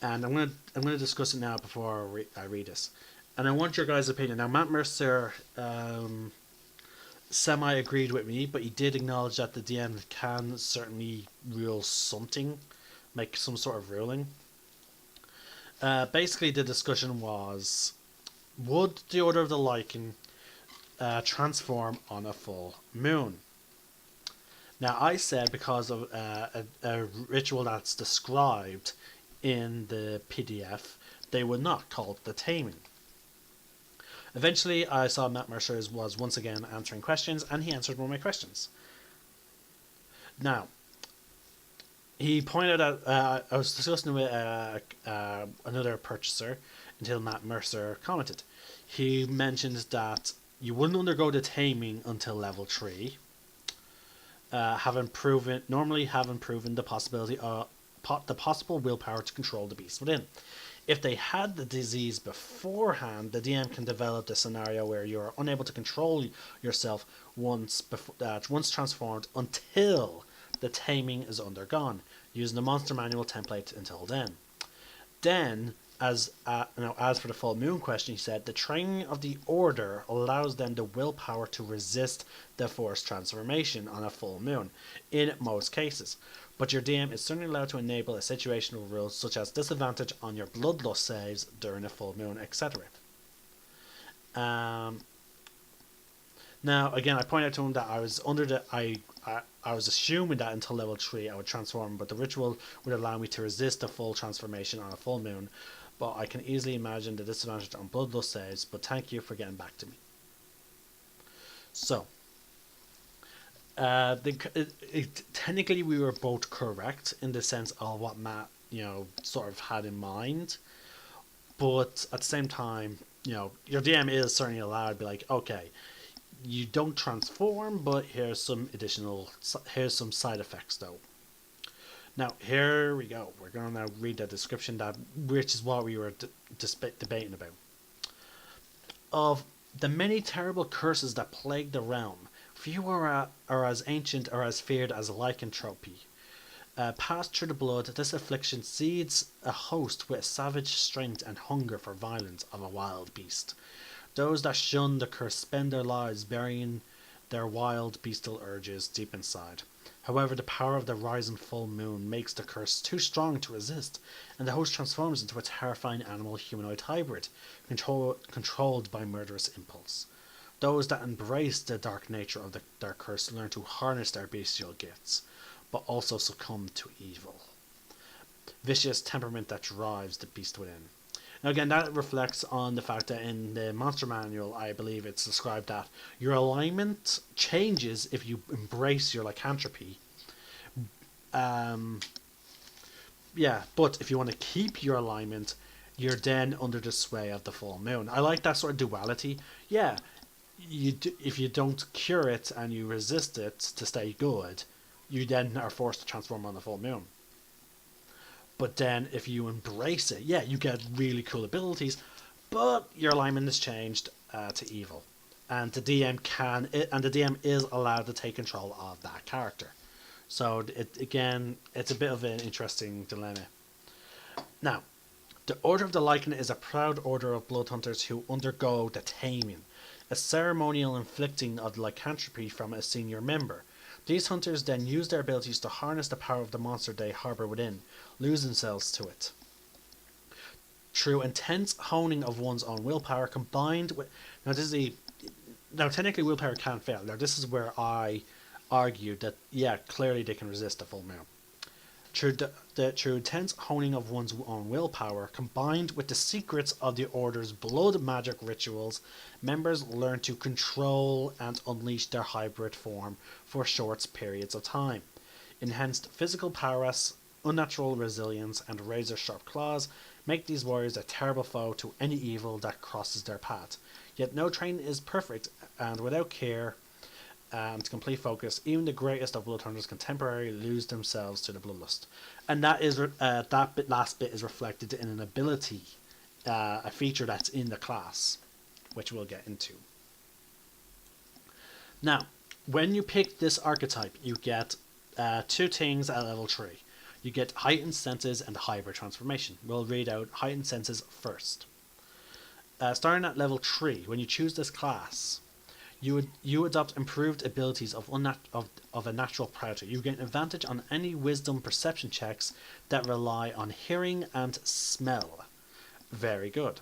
and I'm gonna discuss it now before I read this, and I want your guys' opinion. Now Matt Mercer semi agreed with me, but he did acknowledge that the DM can certainly rule something, make some sort of ruling. Basically, the discussion was: would the Order of the Lycan transform on a full moon? Now, I said because of a ritual that's described in the PDF, they would not call it the taming. Eventually, I saw Matt Mercer was once again answering questions, and he answered one of my questions. Now, he pointed out, I was discussing with another purchaser until Matt Mercer commented. He mentioned that you wouldn't undergo the taming until level 3, having proven the possibility of the possible willpower to control the beast within. If they had the disease beforehand, the DM can develop the scenario where you are unable to control yourself once transformed until the taming is undergone, using the monster manual template until then. Then, as for the full moon question, he said the training of the order allows them the willpower to resist the forced transformation on a full moon, in most cases. But your DM is certainly allowed to enable a situational rules such as disadvantage on your bloodlust saves during a full moon, etc. Now, again, I pointed out to him that I was I was assuming that until level 3 I would transform, but the ritual would allow me to resist the full transformation on a full moon. But I can easily imagine the disadvantage on bloodlust saves, but thank you for getting back to me. So, technically we were both correct in the sense of what Matt, sort of had in mind. But at the same time, your DM is certainly allowed to be like, okay, you don't transform, but here's some side effects though. Now, here we go. We're going to now read the description, which is what we were debating about. Of the many terrible curses that plague the realm, few are as ancient or as feared as lycanthropy. Passed through the blood, this affliction seeds a host with savage strength and hunger for violence of a wild beast. Those that shun the curse spend their lives burying their wild bestial urges deep inside. However, the power of the rising full moon makes the curse too strong to resist, and the host transforms into a terrifying animal-humanoid hybrid, controlled by murderous impulse. Those that embrace the dark nature of their curse learn to harness their bestial gifts, but also succumb to evil. Vicious temperament that drives the beast within. Now again, that reflects on the fact that in the monster manual, I believe it's described that your alignment changes if you embrace your lycanthropy. But if you want to keep your alignment, you're then under the sway of the full moon. I like that sort of duality. Yeah, if you don't cure it and you resist it to stay good, you then are forced to transform on the full moon. But then if you embrace it, you get really cool abilities, but your alignment is changed to evil. And the DM is allowed to take control of that character. So it's a bit of an interesting dilemma. Now, the Order of the Lycan is a proud order of bloodhunters who undergo the taming, a ceremonial inflicting of lycanthropy from a senior member. These hunters then use their abilities to harness the power of the monster they harbour within, lose themselves to it. Through intense honing of one's own willpower combined with... Now technically willpower can't fail. Now this is where I argue that, clearly they can resist the full moon. Through intense honing of one's own willpower, combined with the secrets of the Order's blood magic rituals, members learn to control and unleash their hybrid form for short periods of time. Enhanced physical prowess unnatural resilience, and razor-sharp claws make these warriors a terrible foe to any evil that crosses their path. Yet no training is perfect, and without care and complete focus, even the greatest of bloodhunters can temporarily lose themselves to the bloodlust. And that is last bit is reflected in an ability, a feature that's in the class, which we'll get into. Now, when you pick this archetype, you get two things at level 3. You get heightened senses and hybrid transformation. We'll read out heightened senses first. Starting at level 3, when you choose this class, you adopt improved abilities of a natural predator. You gain advantage on any wisdom perception checks that rely on hearing and smell. Very good.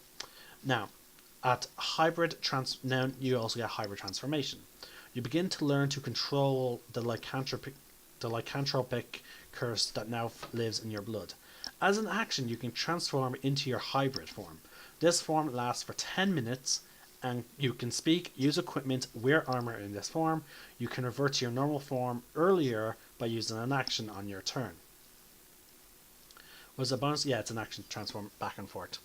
Now, now you also get hybrid transformation. You begin to learn to control the lycanthropic curse that now lives in your blood. As an action, you can transform into your hybrid form. This form lasts for 10 minutes, and you can speak, use equipment, wear armor in this form. You can revert to your normal form earlier by using an action on your turn. Was a bonus? Yeah, it's an action to transform back and forth.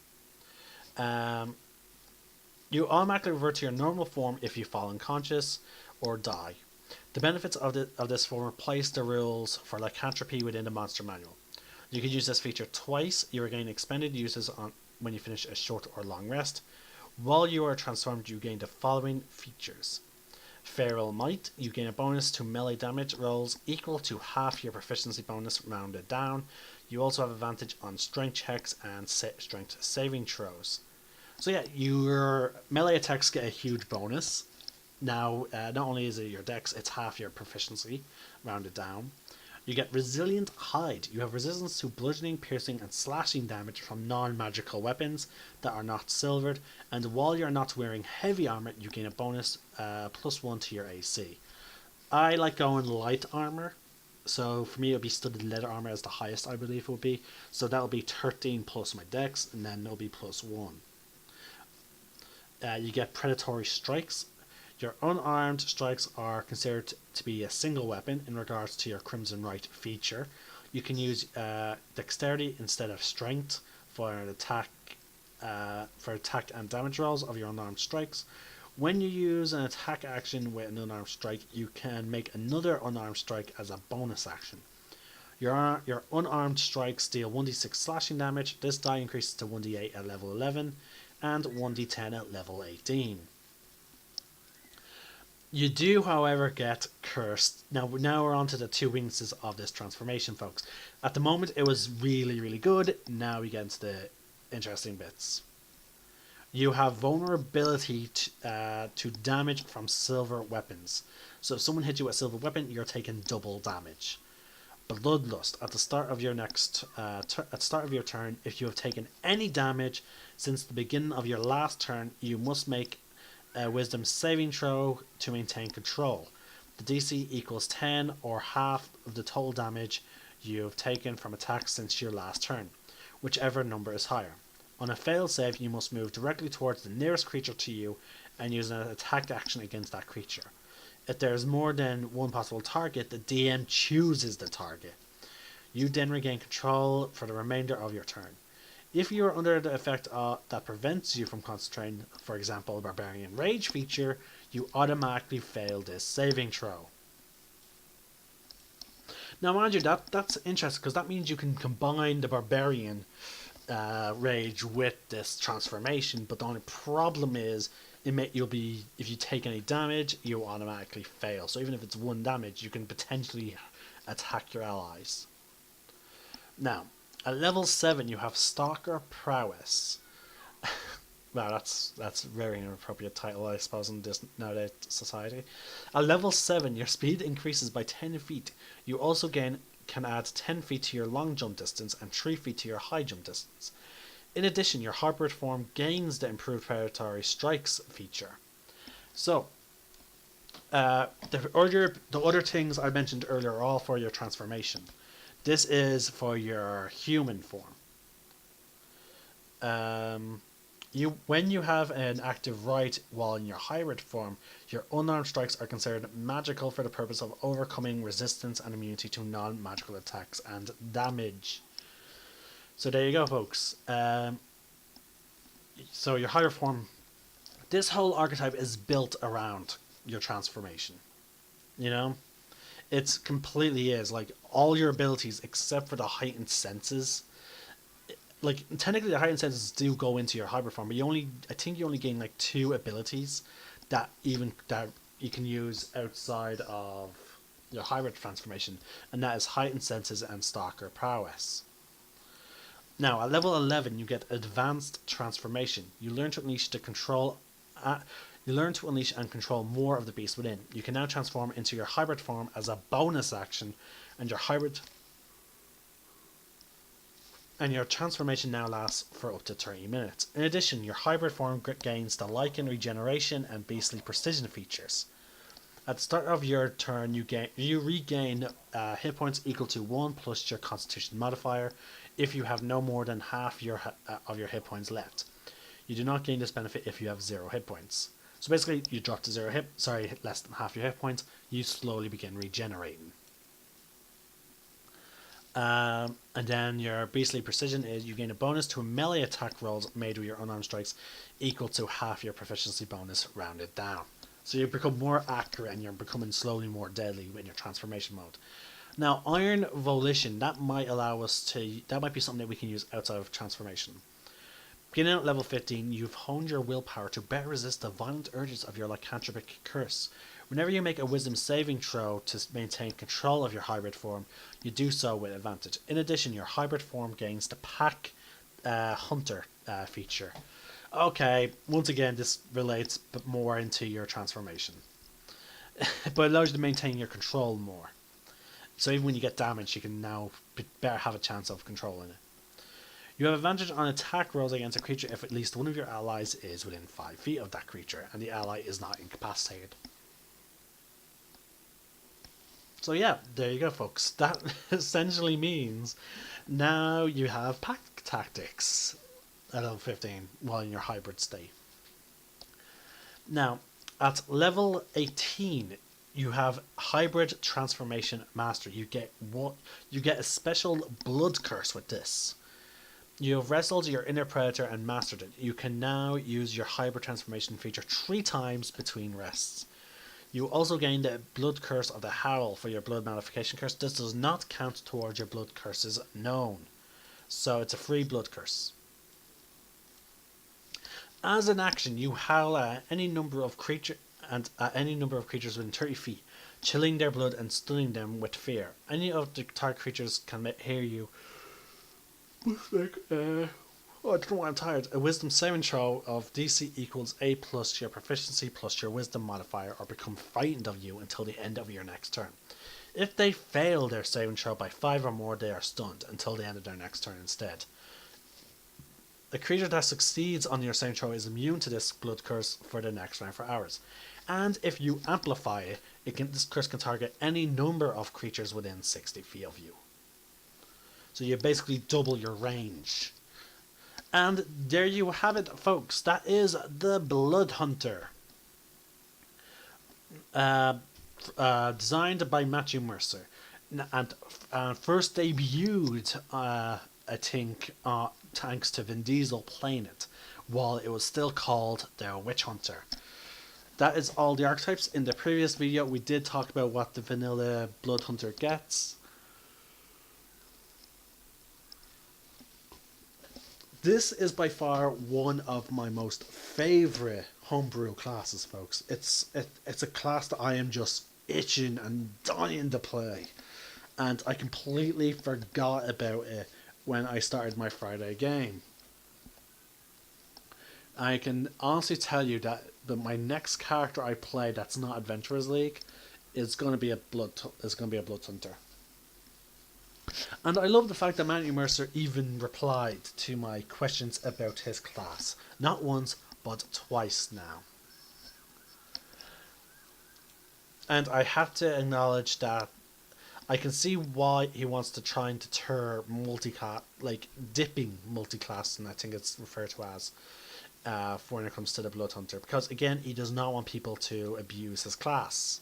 You automatically revert to your normal form if you fall unconscious or die. The benefits of this form replace the rules for lycanthropy within the monster manual. You can use this feature twice. You regain expended uses when you finish a short or long rest. While you are transformed, you gain the following features. Feral Might, you gain a bonus to melee damage rolls equal to half your proficiency bonus rounded down. You also have advantage on strength checks and strength saving throws. So yeah, your melee attacks get a huge bonus. Now, not only is it your dex, it's half your proficiency rounded down. You get Resilient Hide. You have resistance to bludgeoning, piercing, and slashing damage from non-magical weapons that are not silvered. And while you're not wearing heavy armor, you gain a bonus +1 to your AC. I like going light armor. So for me, it would be studded leather armor as the highest, I believe it would be. So that will be 13 plus my dex, and then it'll be +1. You get Predatory Strikes. Your unarmed strikes are considered to be a single weapon in regards to your Crimson Right feature. You can use dexterity instead of strength for attack and damage rolls of your unarmed strikes. When you use an attack action with an unarmed strike, you can make another unarmed strike as a bonus action. Your unarmed strikes deal 1d6 slashing damage. This die increases to 1d8 at level 11 and 1d10 at level 18. You do, however, get Cursed. Now we're on to the two weaknesses of this transformation, folks. At the moment, it was really, really good. Now we get into the interesting bits. You have vulnerability to damage from silver weapons. So if someone hits you with a silver weapon, you're taking double damage. Bloodlust. At the start of your turn, if you have taken any damage since the beginning of your last turn, you must make a wisdom saving throw to maintain control. The DC equals 10 or half of the total damage you have taken from attacks since your last turn, whichever number is higher. On a failed save, you must move directly towards the nearest creature to you and use an attack action against that creature. If there is more than one possible target, the DM chooses the target. You then regain control for the remainder of your turn. If you are under the effect that prevents you from concentrating, for example, Barbarian Rage feature, you automatically fail this saving throw. Now, mind you, that's interesting because that means you can combine the Barbarian Rage with this transformation, but the only problem is if you take any damage, you automatically fail. So even if it's 1 damage, you can potentially attack your allies. Now, at level 7, you have Stalker Prowess. Wow, that's a very inappropriate title, I suppose, in this nowadays society. At level 7, your speed increases by 10 feet. You also can add 10 feet to your long jump distance and 3 feet to your high jump distance. In addition, your hybrid form gains the improved Predatory Strikes feature. So, the other things I mentioned earlier are all for your transformation. This is for your human form. When you have an active right while in your hybrid form, your unarmed strikes are considered magical for the purpose of overcoming resistance and immunity to non-magical attacks and damage. So there you go, folks. So your hybrid form, this whole archetype is built around your transformation. You know, it completely is like all your abilities except for the heightened senses. Like technically, the heightened senses do go into your hybrid form, but I think you only gain like 2 abilities that you can use outside of your hybrid transformation, and that is heightened senses and stalker prowess. Now, at level 11, you get advanced transformation. You learn to unleash and control more of the beast within. You can now transform into your hybrid form as a bonus action, and your transformation now lasts for up to 30 minutes. In addition, your hybrid form gains the Lycan regeneration and beastly precision features. At the start of your turn, you regain hit points equal to 1 plus your Constitution modifier if you have no more than half of your hit points left. You do not gain this benefit if you have 0 hit points. So basically, you drop to less than half your hit points. You slowly begin regenerating. And then your beastly precision is you gain a bonus to melee attack rolls made with your unarmed strikes equal to half your proficiency bonus rounded down. So you become more accurate and you're becoming slowly more deadly in your transformation mode. Now, Iron Volition, that might be something that we can use outside of transformation. Beginning at level 15, you've honed your willpower to better resist the violent urges of your lycanthropic curse. Whenever you make a wisdom saving throw to maintain control of your hybrid form, you do so with advantage. In addition, your hybrid form gains the pack hunter feature. Okay, once again, this relates more into your transformation. But it allows you to maintain your control more. So even when you get damaged, you can now better have a chance of controlling it. You have advantage on attack rolls against a creature if at least one of your allies is within 5 feet of that creature, and the ally is not incapacitated. So yeah, there you go, folks. That essentially means now you have pack tactics at level 15 while in your hybrid state. Now, at level 18, you have hybrid transformation master. You get a special blood curse with this. You have wrestled your inner predator and mastered it. You can now use your hybrid transformation feature 3 times between rests. You also gain the blood curse of the Howl for your blood modification curse. This does not count towards your blood curses known, so it's a free blood curse. As an action, you howl at any number of creatures within 30 feet, chilling their blood and stunning them with fear. Any of the target creatures can hear you. I don't know why I'm tired. A wisdom saving throw of DC equals A plus your proficiency plus your wisdom modifier, or become frightened of you until the end of your next turn. If they fail their saving throw by 5 or more, they are stunned until the end of their next turn instead. A creature that succeeds on your saving throw is immune to this blood curse for the next round for hours. And if you amplify it, this curse can target any number of creatures within 60 feet of you. So you basically double your range. And there you have it, folks. That is the Bloodhunter. Designed by Matthew Mercer. And first debuted, I think, thanks to Vin Diesel playing it, while it was still called the Witch Hunter. That is all the archetypes. In the previous video, we did talk about what the vanilla Bloodhunter gets. This is by far one of my most favourite homebrew classes, folks. It's a class that I am just itching and dying to play. And I completely forgot about it when I started my Friday game. I can honestly tell you that my next character I play that's not Adventurers League is going to be a Bloodhunter. And I love the fact that Matthew Mercer even replied to my questions about his class. Not once, but twice now. And I have to acknowledge that I can see why he wants to try and deter dipping multiclass, and I think it's referred to as, when it comes to the bloodhunter, because again, he does not want people to abuse his class.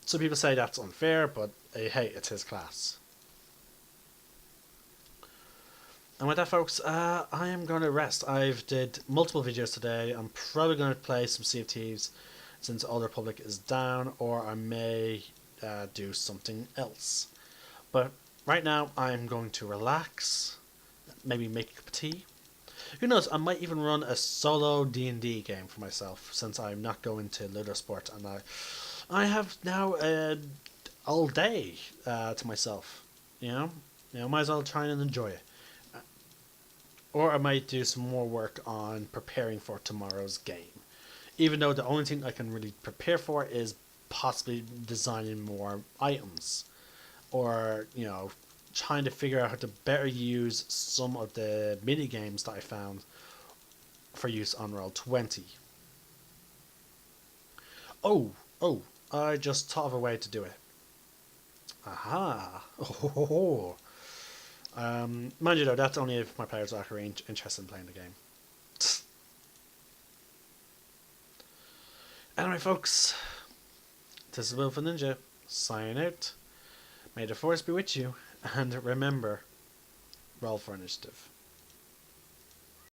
Some people say that's unfair, but hey, it's his class. And with that, folks, I am going to rest. I've did multiple videos today. I'm probably going to play some Sea of Thieves since Old Republic is down, or I may do something else. But right now, I'm going to relax, maybe make a cup of tea. Who knows, I might even run a solo D&D game for myself, since I'm not going to Ludo Sport, and I have now all day to myself. Might as well try and enjoy it. Or I might do some more work on preparing for tomorrow's game. Even though the only thing I can really prepare for is possibly designing more items. Or, trying to figure out how to better use some of the mini games that I found for use on Roll20. Oh, I just thought of a way to do it. Aha! Oh. Mind you though, that's only if my players are actually interested in playing the game. Anyway, folks, this is Wilfred Ninja, signing out. May the force be with you, and remember, roll for initiative.